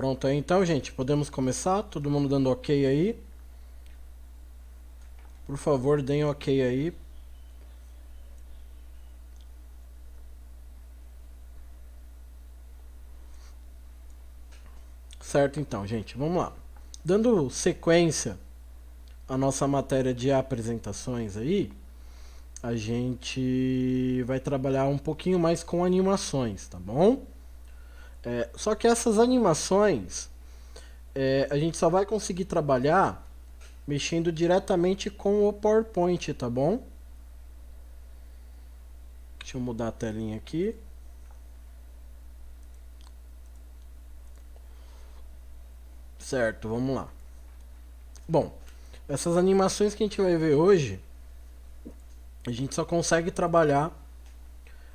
Pronto aí então, gente, podemos começar? Todo mundo dando ok aí? Por favor, deem ok aí. Certo então, gente, vamos lá. Dando sequência à nossa matéria de apresentações aí, a gente vai trabalhar um pouquinho mais com animações, tá bom? Só que essas animações a gente só vai conseguir trabalhar mexendo diretamente com o PowerPoint, tá bom? Deixa eu mudar a telinha aqui. Certo, vamos lá. Bom, essas animações que a gente vai ver hoje, a gente só consegue trabalhar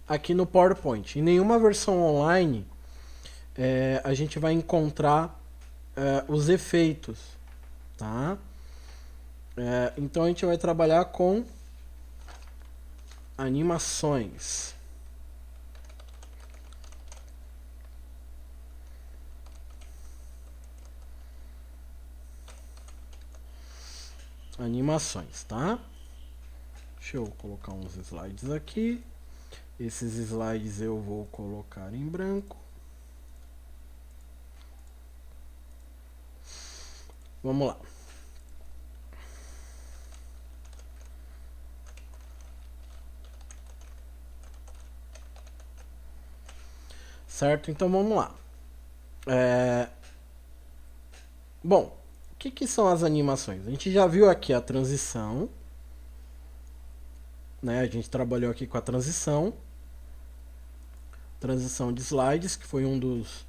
aqui no PowerPoint. Em nenhuma versão online a gente vai encontrar os efeitos, tá? Então a gente vai trabalhar com animações. Animações, tá? Deixa eu colocar uns slides aqui. Esses slides eu vou colocar em branco. Vamos lá. Certo? Então vamos lá. Bom, o que são as animações? A gente já viu aqui a transição, né? A gente trabalhou aqui com a transição de slides, que foi um dos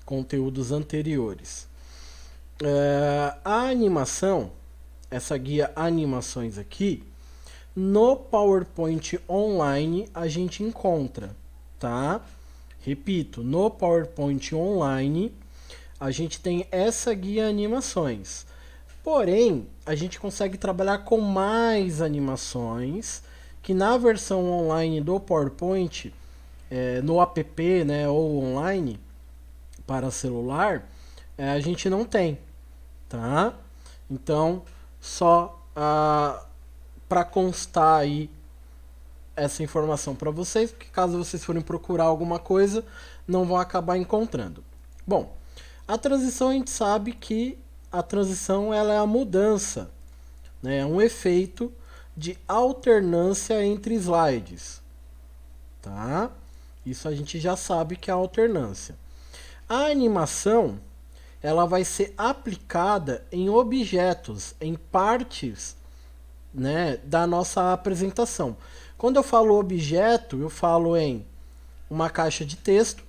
conteúdos anteriores. A animação, essa guia animações aqui, no PowerPoint online a gente encontra, tá? Repito, no PowerPoint online a gente tem essa guia animações. Porém, a gente consegue trabalhar com mais animações que na versão online do PowerPoint, no app, né, ou online para celular, a gente não tem, tá? Então, só para constar aí essa informação para vocês, porque caso vocês forem procurar alguma coisa, não vão acabar encontrando. Bom, a transição a gente sabe que a transição ela é a mudança, né? É um efeito de alternância entre slides, tá? Isso a gente já sabe que é a alternância. A animação ela vai ser aplicada em objetos, em partes, né, da nossa apresentação. Quando eu falo objeto, eu falo em uma caixa de texto,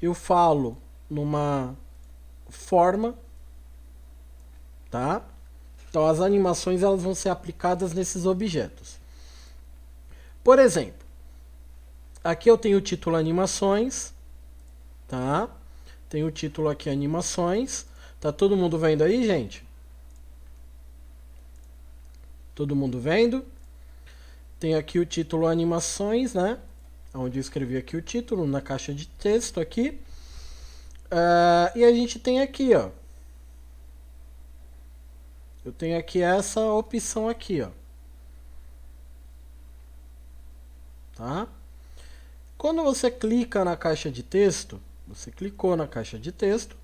eu falo numa forma, tá? Então as animações elas vão ser aplicadas nesses objetos. Por exemplo, aqui eu tenho o título animações, tá? Tem o título aqui animações. Tá todo mundo vendo aí, gente? Todo mundo vendo? Tem aqui o título animações, né? Onde eu escrevi aqui o título na caixa de texto aqui. E a gente tem aqui, ó. Eu tenho aqui essa opção aqui, ó. Tá? Quando você clica na caixa de texto, você clicou na caixa de texto,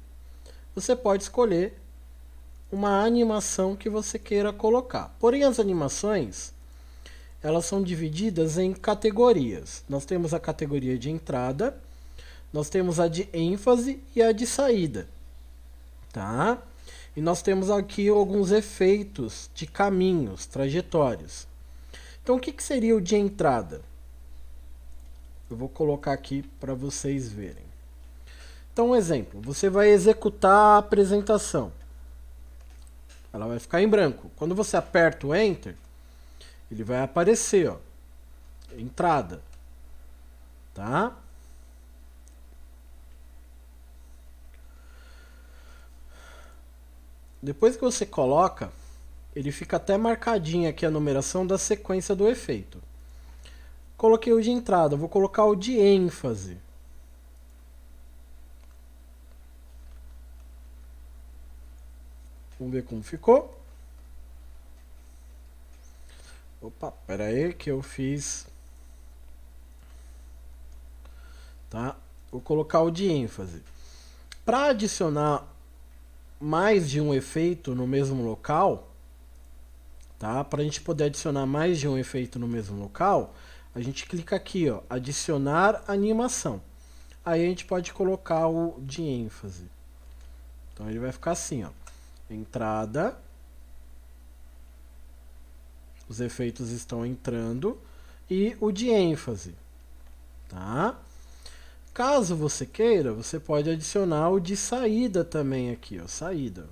você pode escolher uma animação que você queira colocar. Porém, as animações, elas são divididas em categorias. Nós temos a categoria de entrada, nós temos a de ênfase e a de saída, tá? E nós temos aqui alguns efeitos de caminhos, trajetórias. Então, o que seria o de entrada? Eu vou colocar aqui para vocês verem. Então, um exemplo, você vai executar a apresentação. Ela vai ficar em branco. Quando você aperta o Enter, ele vai aparecer, ó, entrada, tá? Depois que você coloca, ele fica até marcadinho aqui a numeração da sequência do efeito. Coloquei o de entrada, vou colocar o de ênfase. Vamos ver como ficou. Opa, pera aí que eu fiz. Tá? Vou colocar o de ênfase. Para adicionar mais de um efeito no mesmo local, tá? Para a gente poder adicionar mais de um efeito no mesmo local, a gente clica aqui, ó, adicionar animação. Aí a gente pode colocar o de ênfase. Então ele vai ficar assim, ó, entrada, os efeitos estão entrando e o de ênfase, tá? Caso você queira, você pode adicionar o de saída também aqui, ó, saída.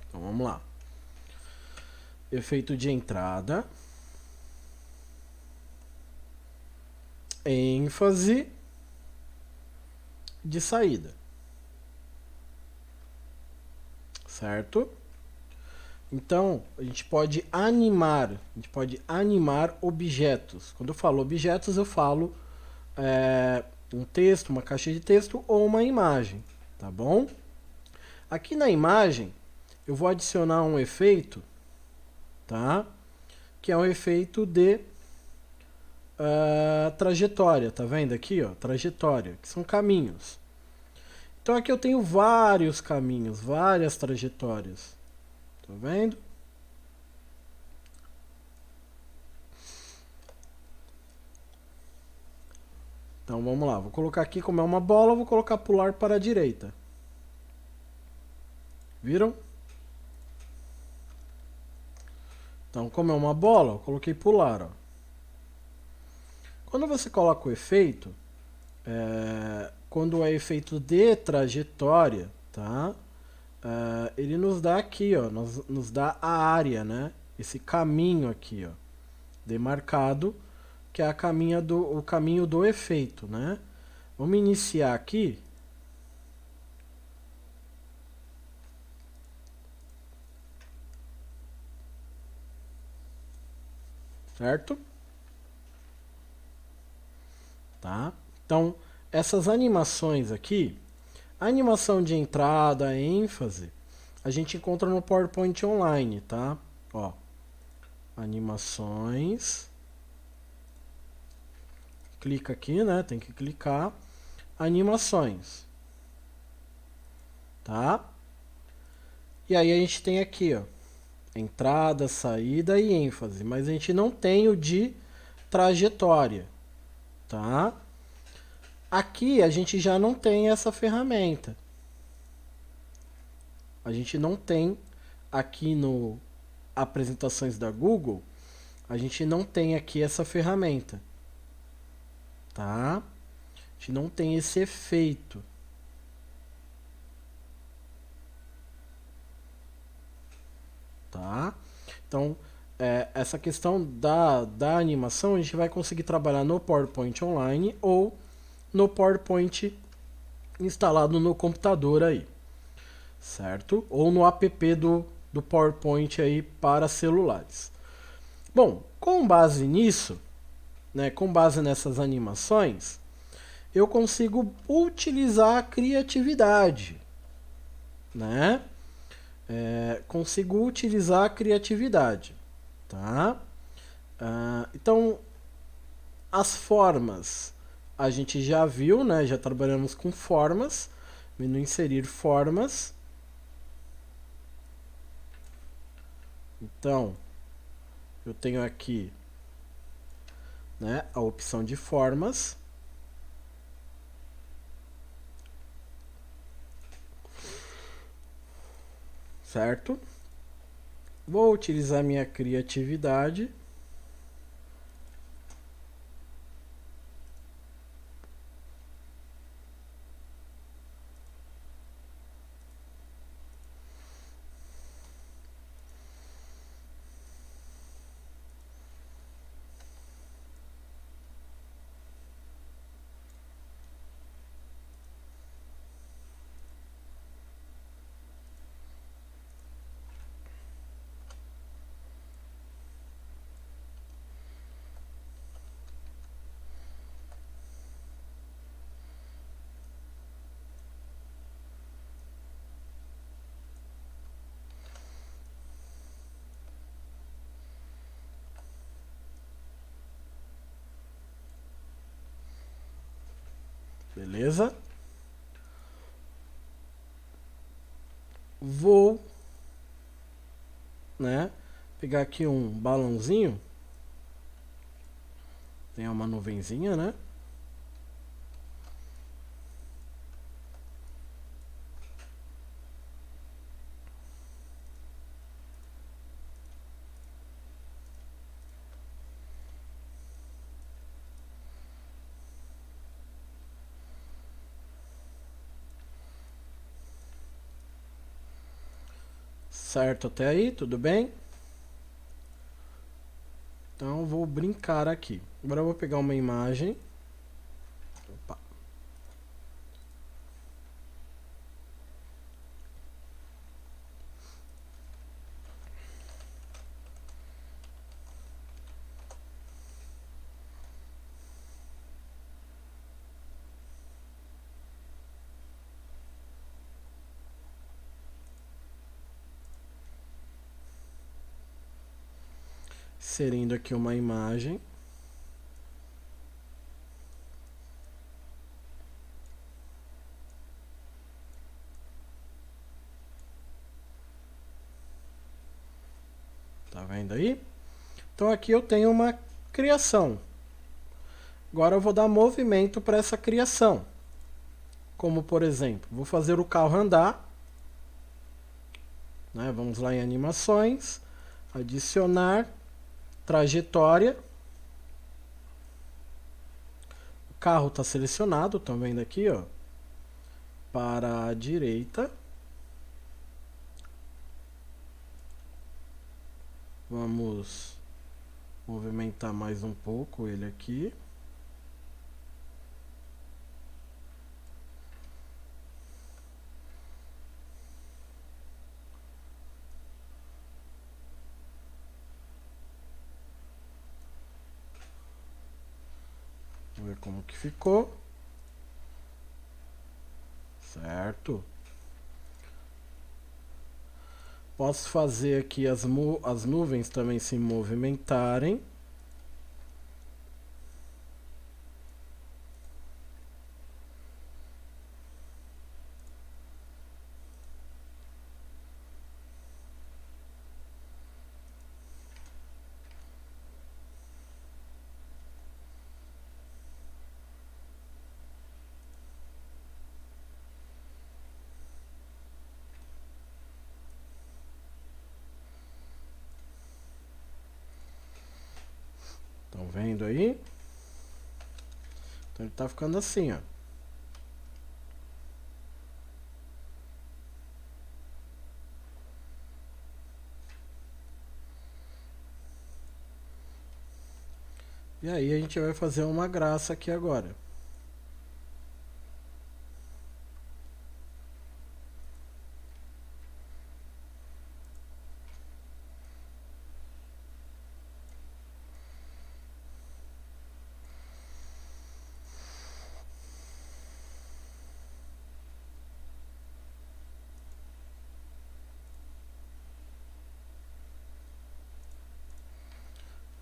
Então vamos lá. Efeito de entrada, ênfase, de saída. Certo? Então, a gente pode animar objetos. Quando eu falo objetos, eu falo um texto, uma caixa de texto ou uma imagem, tá bom? Aqui na imagem, eu vou adicionar um efeito, tá? Que é um efeito de trajetória, tá vendo aqui, ó? Trajetória, que são caminhos. Então aqui eu tenho vários caminhos, várias trajetórias. Tá vendo? Então vamos lá, vou colocar aqui como é uma bola, vou colocar pular para a direita. Viram? Então, como é uma bola, eu coloquei pular. Ó. Quando você coloca o efeito, quando é efeito de trajetória, tá? Ele nos dá aqui, ó, nos dá a área, né? Esse caminho aqui, ó, demarcado, que é o caminho do efeito, né? Vamos iniciar aqui. Certo? Tá? Então, essas animações aqui, a animação de entrada, ênfase, a gente encontra no PowerPoint Online, tá? Ó, animações, clica aqui, né? Tem que clicar, animações, tá? E aí a gente tem aqui, ó, entrada, saída e ênfase, mas a gente não tem o de trajetória, tá? Aqui a gente já não tem essa ferramenta. A gente não tem aqui no apresentações da Google, a gente não tem aqui essa ferramenta, tá? A gente não tem esse efeito. Tá? Então, essa questão da animação a gente vai conseguir trabalhar no PowerPoint Online ou no PowerPoint instalado no computador aí, certo? Ou no app do PowerPoint aí para celulares. Bom, com base nisso, né, com base nessas animações, eu consigo utilizar a criatividade, né? Consigo utilizar a criatividade, tá? Então, as formas a gente já viu, né? Já trabalhamos com formas, menu inserir formas. Então, eu tenho aqui, né, a opção de formas. Certo? Vou utilizar minha criatividade. Beleza? Vou, né, pegar aqui um balãozinho. Tem uma nuvenzinha, né? Certo até aí, tudo bem? Então eu vou brincar aqui. Agora eu vou pegar uma imagem. Opa. Inserindo aqui uma imagem. Tá vendo aí? Então aqui eu tenho uma criação. Agora eu vou dar movimento para essa criação. Como por exemplo, vou fazer o carro andar. Né? Vamos lá em animações, adicionar, trajetória. O carro está selecionado, estão vendo aqui, ó, para a direita. Vamos movimentar mais um pouco ele aqui. Vamos ver como que ficou. Certo. Posso fazer aqui as nuvens também se movimentarem. Estão vendo aí? Então ele tá ficando assim, ó. E aí a gente vai fazer uma graça aqui agora.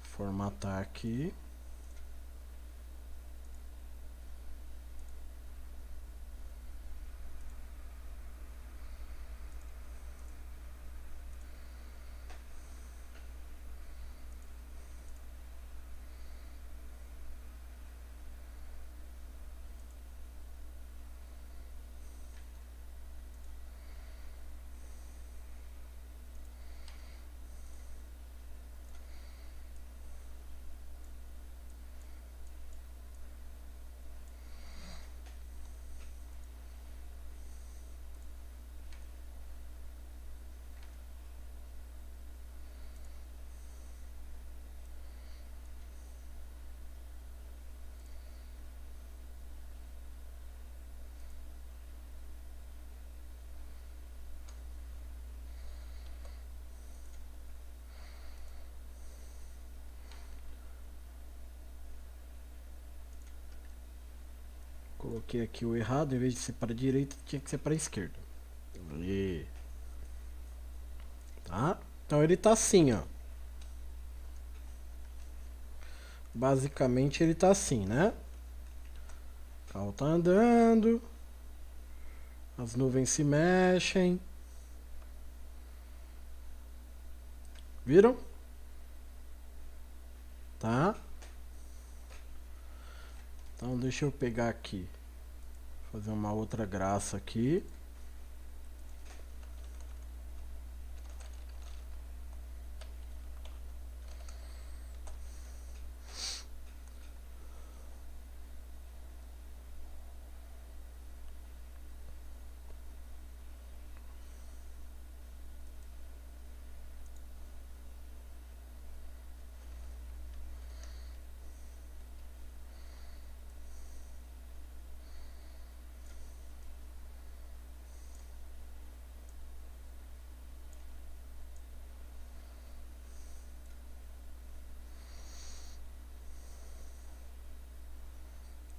Formatar aqui. Coloquei aqui o errado, em vez de ser para a direita, tinha que ser para a esquerda. Ali. Tá? Então ele tá assim, ó. Basicamente ele tá assim, né? O carro tá andando. As nuvens se mexem. Viram? Tá? Então deixa eu pegar aqui. Fazer uma outra graça aqui.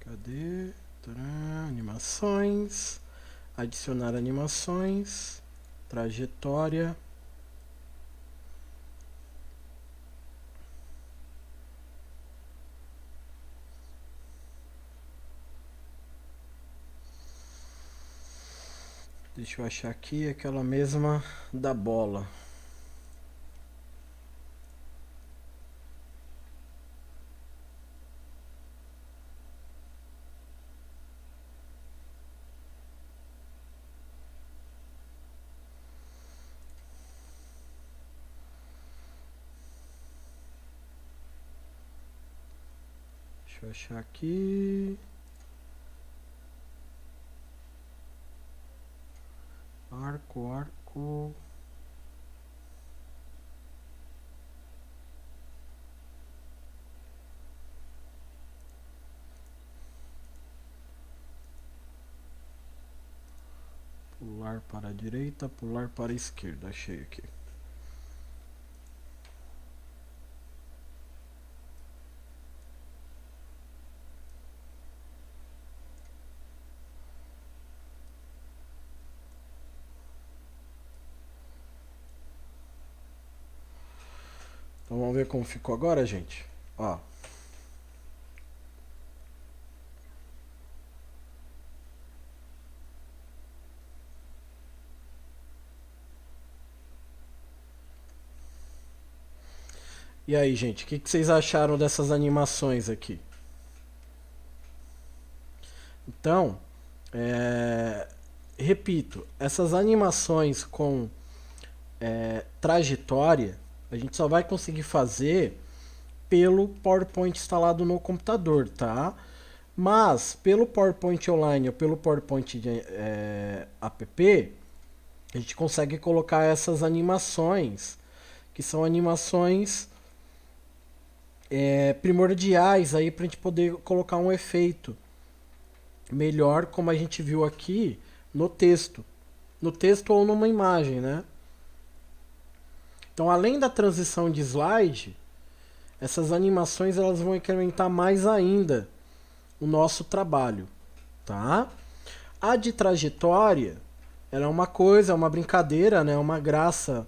Cadê? Tcharam, animações. Adicionar animações. Trajetória. Deixa eu achar aqui aquela mesma da bola. Deixa eu achar aqui. Arco. Pular para a direita, pular para a esquerda. Achei aqui. Então vamos ver como ficou agora, gente. Ó. E aí, gente, o que vocês acharam dessas animações aqui? Então, repito, essas animações com trajetória, a gente só vai conseguir fazer pelo PowerPoint instalado no computador, tá? Mas pelo PowerPoint Online ou pelo PowerPoint app, a gente consegue colocar essas animações, que são animações primordiais aí para a gente poder colocar um efeito melhor, como a gente viu aqui no texto ou numa imagem, né? Então, além da transição de slide, essas animações elas vão incrementar mais ainda o nosso trabalho, tá? A de trajetória, ela é uma coisa, é uma brincadeira, né? Uma graça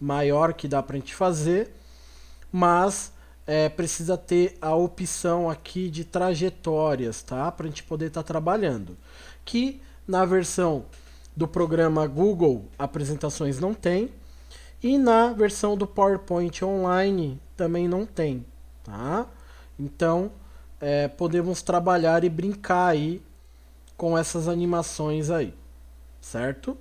maior que dá pra gente fazer, mas precisa ter a opção aqui de trajetórias, tá? Pra gente poder estar trabalhando. Que na versão do programa Google Apresentações não tem, e na versão do PowerPoint Online também não tem, tá? Então, podemos trabalhar e brincar aí com essas animações aí, certo?